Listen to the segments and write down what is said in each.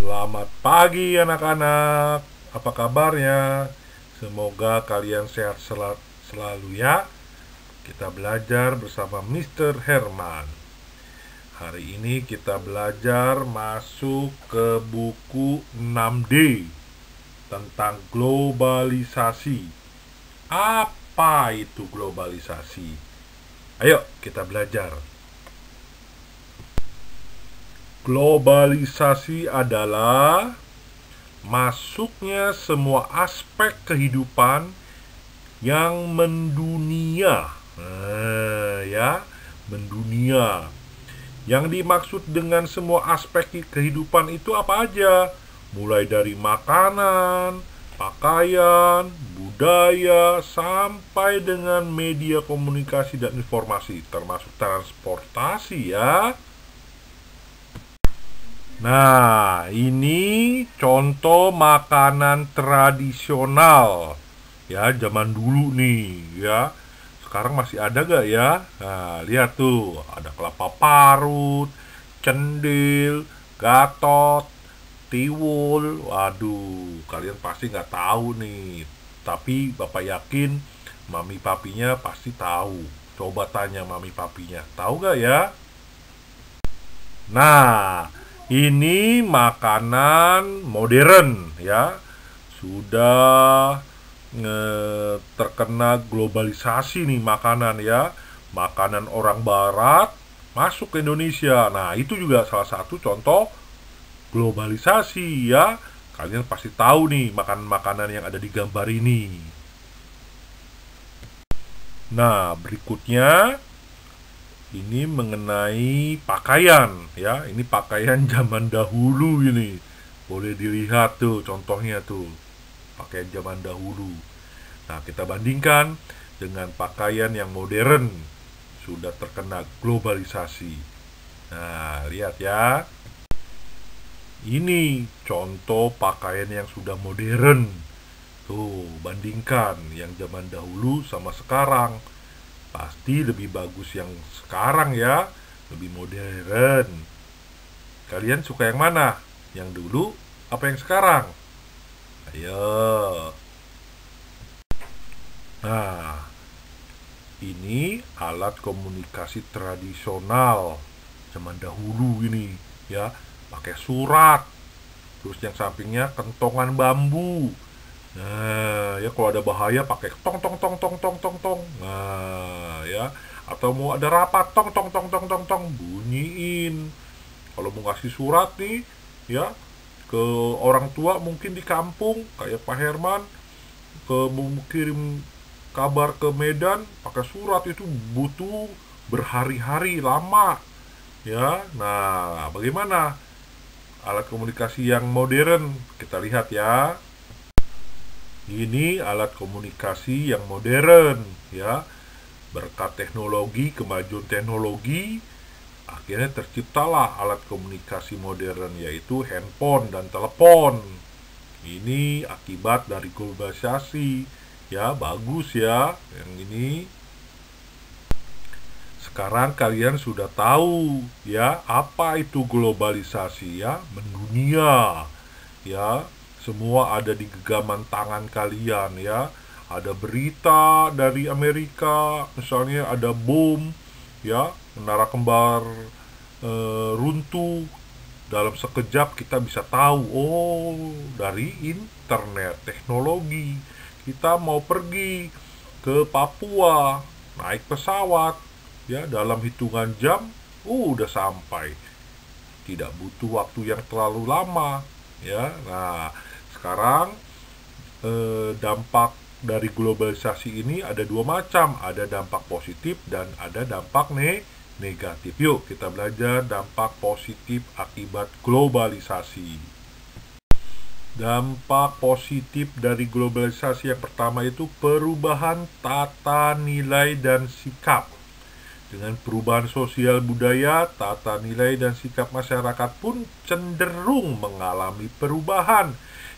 Selamat pagi anak-anak. Apa kabarnya? Semoga kalian sehat selalu ya. Kita belajar bersama Mr. Herman. Hari ini kita belajar masuk ke buku 6D tentang globalisasi. Apa itu globalisasi? Ayo kita belajar. Globalisasi adalah masuknya semua aspek kehidupan yang mendunia. Mendunia. Yang dimaksud dengan semua aspek kehidupan itu apa aja? Mulai dari makanan, pakaian, budaya, sampai dengan media komunikasi dan informasi, termasuk transportasi ya. Nah, ini contoh makanan tradisional ya, zaman dulu nih ya. Sekarang masih ada gak ya? Nah, lihat tuh, ada kelapa parut, cendil, gatot, tiwul. Waduh, kalian pasti nggak tahu nih. Tapi Bapak yakin mami papinya pasti tahu. Coba tanya mami papinya, tahu gak ya? Nah, ini makanan modern ya. Sudah terkena globalisasi nih makanan ya. Makanan orang barat masuk ke Indonesia. Nah, itu juga salah satu contoh globalisasi ya. Kalian pasti tahu nih makanan-makanan yang ada di gambar ini. Nah, berikutnya ini mengenai pakaian ya. Ini pakaian zaman dahulu ini. Boleh dilihat tuh contohnya tuh. Pakaian zaman dahulu. Nah, kita bandingkan dengan pakaian yang modern, sudah terkena globalisasi. Nah, lihat ya. Ini contoh pakaian yang sudah modern. Tuh, bandingkan yang zaman dahulu sama sekarang. Pasti lebih bagus yang sekarang ya, lebih modern. Kalian suka yang mana? Yang dulu apa yang sekarang? Ayo. Nah, ini alat komunikasi tradisional zaman dahulu ini ya, pakai surat. Terus yang sampingnya kentongan bambu. Nah, ya kalau ada bahaya pakai tong tong tong tong tong tong tong. Nah, ya. Atau mau ada rapat tong tong tong tong tong tong bunyiin. Kalau mau ngasih surat nih, ya, ke orang tua mungkin di kampung kayak Pak Herman, ke mau kirim kabar ke Medan pakai surat itu butuh berhari-hari lama. Ya. Nah, bagaimana alat komunikasi yang modern? Kita lihat ya. Ini alat komunikasi yang modern ya. Berkat teknologi, kemajuan teknologi, akhirnya terciptalah alat komunikasi modern yaitu handphone dan telepon. Ini akibat dari globalisasi ya, bagus ya yang ini. Sekarang kalian sudah tahu ya apa itu globalisasi ya, mendunia ya. Semua ada di genggaman tangan kalian ya. Ada berita dari Amerika, misalnya ada bom ya, menara kembar runtuh. Dalam sekejap kita bisa tahu, oh, dari internet, teknologi. Kita mau pergi ke Papua, naik pesawat ya, dalam hitungan jam udah sampai. Tidak butuh waktu yang terlalu lama ya. Nah, sekarang dampak dari globalisasi ini ada dua macam, ada dampak positif dan ada dampak negatif. Yuk kita belajar dampak positif akibat globalisasi. Dampak positif dari globalisasi yang pertama itu perubahan tata nilai dan sikap. Dengan perubahan sosial budaya, tata nilai dan sikap masyarakat pun cenderung mengalami perubahan,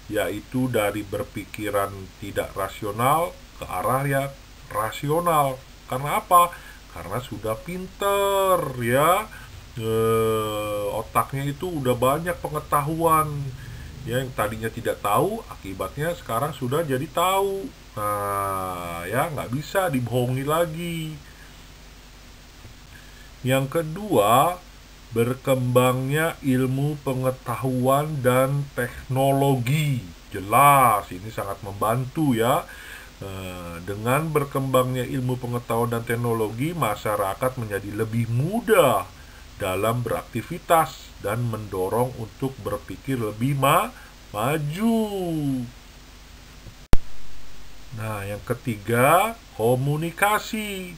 yaitu dari berpikiran tidak rasional ke arah yang rasional. Karena apa? Karena sudah pinter ya. otaknya itu udah banyak pengetahuan, ya, yang tadinya tidak tahu, akibatnya sekarang sudah jadi tahu. Nah, ya, nggak bisa dibohongi lagi. Yang kedua, berkembangnya ilmu pengetahuan dan teknologi. Jelas, ini sangat membantu ya. Dengan berkembangnya ilmu pengetahuan dan teknologi, masyarakat menjadi lebih mudah dalam beraktivitas dan mendorong untuk berpikir lebih maju. Nah, yang ketiga, komunikasi.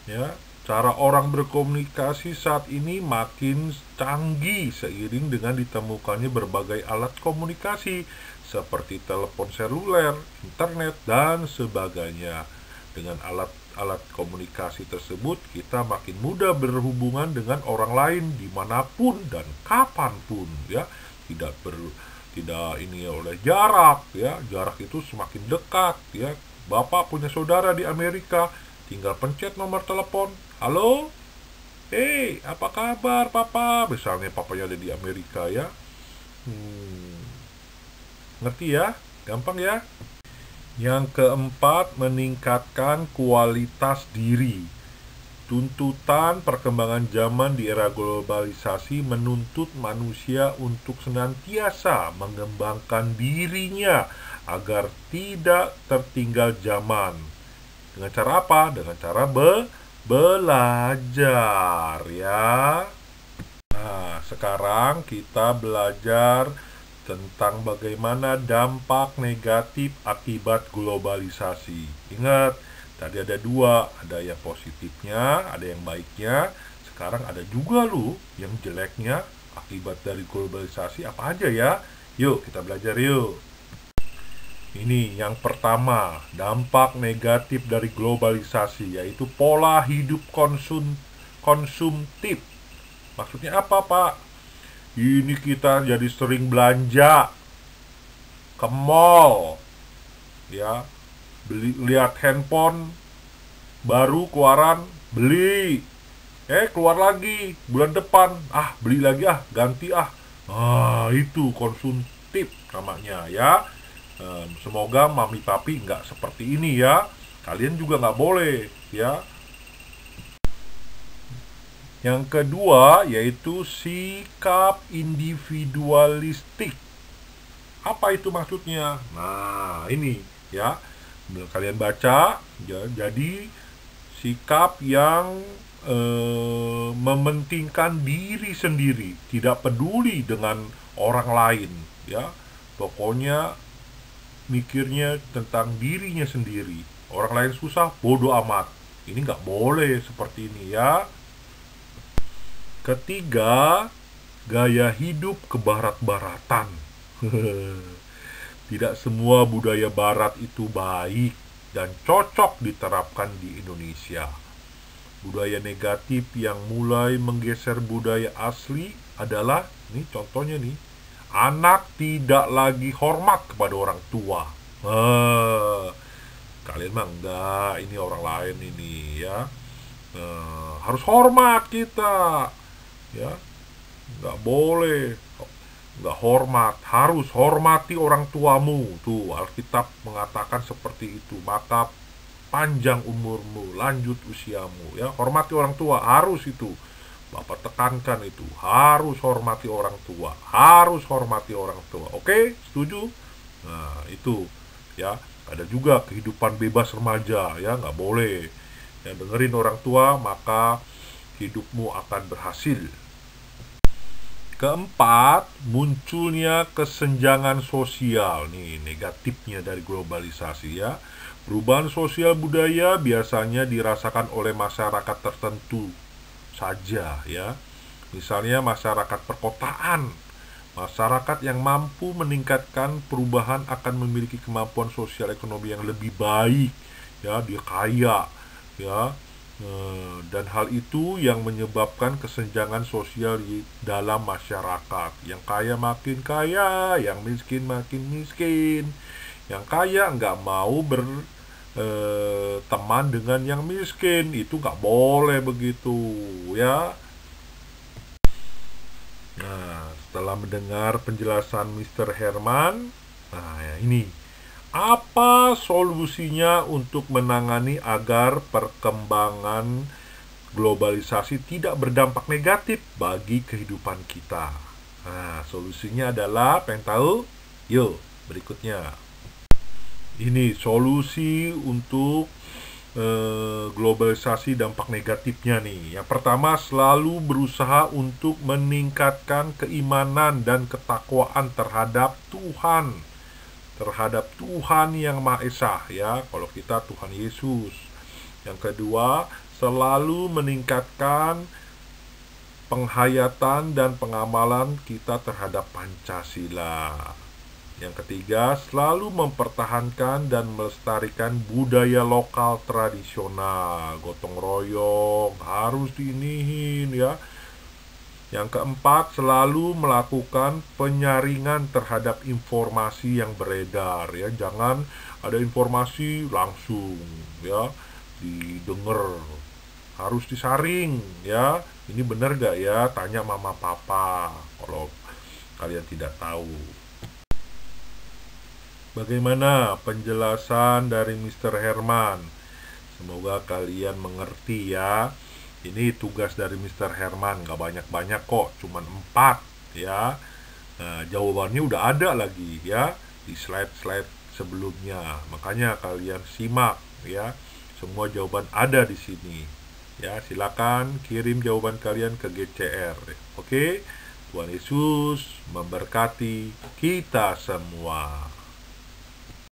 Ya, cara orang berkomunikasi saat ini makin canggih seiring dengan ditemukannya berbagai alat komunikasi seperti telepon seluler, internet, dan sebagainya. Dengan alat-alat komunikasi tersebut, kita makin mudah berhubungan dengan orang lain dimanapun dan kapanpun, ya. Tidak ini oleh jarak, ya. Jarak itu semakin dekat, ya. Bapak punya saudara di Amerika, tinggal pencet nomor telepon. Halo? Apa kabar papa? Misalnya papanya ada di Amerika, ya. Ngerti ya? Gampang ya? Yang keempat, meningkatkan kualitas diri. Tuntutan perkembangan zaman di era globalisasi menuntut manusia untuk senantiasa mengembangkan dirinya agar tidak tertinggal zaman. Dengan cara apa? Dengan cara belajar, ya. Nah, sekarang kita belajar tentang bagaimana dampak negatif akibat globalisasi. Ingat, tadi ada dua, ada yang positifnya, ada yang baiknya. Sekarang ada juga loh yang jeleknya akibat dari globalisasi, apa aja ya? Yuk, kita belajar yuk. Ini yang pertama, dampak negatif dari globalisasi, yaitu pola hidup konsumtif. Maksudnya apa, Pak? Ini kita jadi sering belanja ke mall, ya, lihat handphone baru keluaran, beli, keluar lagi bulan depan, beli lagi, ganti, itu konsumtif namanya, ya. Semoga mami papi nggak seperti ini ya. Kalian juga nggak boleh, ya. Yang kedua yaitu sikap individualistik. Apa itu maksudnya? Nah, ini ya. Kalian baca, ya, jadi sikap yang mementingkan diri sendiri, tidak peduli dengan orang lain, ya. Pokoknya mikirnya tentang dirinya sendiri. Orang lain susah, bodoh amat. Ini nggak boleh seperti ini ya. Ketiga, gaya hidup kebarat-baratan. Tidak semua budaya barat itu baik dan cocok diterapkan di Indonesia. Budaya negatif yang mulai menggeser budaya asli adalah, ini contohnya nih, anak tidak lagi hormat kepada orang tua. Kalian mah enggak, ini orang lain ini, ya. Harus hormat kita, ya. Nggak boleh nggak hormat, harus hormati orang tuamu. Tuh, Alkitab mengatakan seperti itu. Maka panjang umurmu, lanjut usiamu, ya. Hormati orang tua, harus itu. Bapak tekankan itu, harus hormati orang tua, harus hormati orang tua. Oke, setuju? Nah, itu, ya. Ada juga kehidupan bebas remaja, ya, nggak boleh. Ya, dengerin orang tua, maka hidupmu akan berhasil. Keempat, munculnya kesenjangan sosial. Nih, negatifnya dari globalisasi, ya. Perubahan sosial budaya biasanya dirasakan oleh masyarakat tertentu saja, ya. Misalnya masyarakat perkotaan. Masyarakat yang mampu meningkatkan perubahan akan memiliki kemampuan sosial ekonomi yang lebih baik, ya, dia kaya, ya. Dan hal itu yang menyebabkan kesenjangan sosial di dalam masyarakat. Yang kaya makin kaya, yang miskin makin miskin. Yang kaya nggak mau berteman dengan yang miskin, itu nggak boleh begitu, ya. Nah, setelah mendengar penjelasan Mr. Herman, nah ya ini, apa solusinya untuk menangani agar perkembangan globalisasi tidak berdampak negatif bagi kehidupan kita? Nah, solusinya adalah, pengen tahu? Yuk, berikutnya. Ini solusi untuk globalisasi dampak negatifnya nih. Yang pertama, selalu berusaha untuk meningkatkan keimanan dan ketakwaan terhadap Tuhan yang Maha Esa, ya. Kalau kita Tuhan Yesus. Yang kedua, selalu meningkatkan penghayatan dan pengamalan kita terhadap Pancasila. Yang ketiga, selalu mempertahankan dan melestarikan budaya lokal tradisional. Gotong royong harus diinihin, ya. Yang keempat, selalu melakukan penyaringan terhadap informasi yang beredar, ya. Jangan ada informasi langsung, ya, didengar. Harus disaring, ya. Ini benar gak ya? Tanya mama papa kalau kalian tidak tahu. Bagaimana penjelasan dari Mr. Herman? Semoga kalian mengerti, ya. Ini tugas dari Mr. Herman, gak banyak-banyak kok, cuman 4, ya. Nah, jawabannya udah ada lagi, ya, di slide-slide sebelumnya. Makanya kalian simak, ya. Semua jawaban ada di sini. Ya, silakan kirim jawaban kalian ke GCR. Oke? Tuhan Yesus memberkati kita semua.